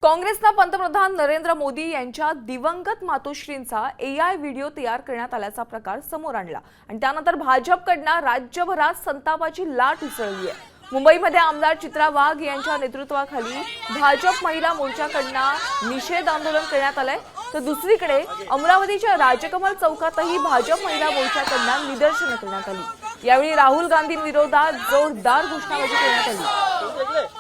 काँग्रेसनं पंतप्रधान नरेंद्र मोदी यांच्या दिवंगत मातोश्रींचा एआय व्हिडिओ तयार करण्यात आल्याचा प्रकार समोर आणला आणि त्यानंतर भाजपकडून राज्यभरात संतापाची लाट उसळली आहे। मुंबईमध्ये आमदार चित्रा वाघ यांच्या नेतृत्वाखाली भाजप महिला मोर्चाकडून निषेध आंदोलन करण्यात आलंय, तर दुसरीकडे अमरावतीच्या राजकमल चौकातही भाजप महिला मोर्चाकडून निदर्शने करण्यात आली। यावेळी राहुल गांधींविरोधात जोरदार घोषणाबाजी करण्यात आली।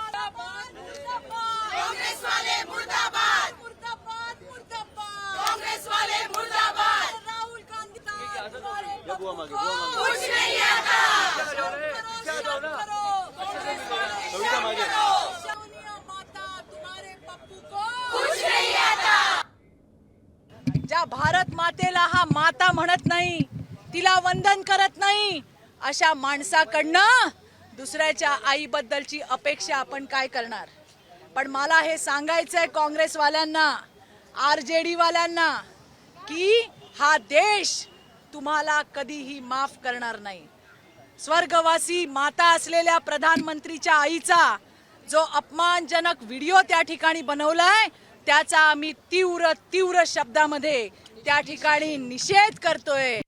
ज्या भारत मातेला हा माता म्हणत नाही, तिला वंदन करत नाही, अशा माणसाकडनं दुसऱ्याच्या आईबद्दलची अपेक्षा आपण काय करणार। पण मला हे सांगायचंय काँग्रेसवाल्यांना, आरजेडी वाल्यांना की हा देश तुम्हाला कधीही माफ करणार नाही। स्वर्गवासी माता असलेल्या प्रधानमंत्रीच्या आईचा जो अपमानजनक व्हिडिओ त्या ठिकाणी बनवलाय, त्याचा आम्ही तीव्र तीव्र शब्दामध्ये त्या ठिकाणी निषेध करतोय।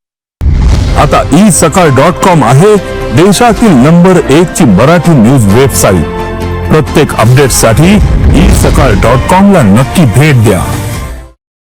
आता isakal.com आहे देशातील नंबर 1 ची मराठी न्यूज वेबसाईट। प्रत्येक अपडेटसाठी isakal.com ला नक्की भेट द्या।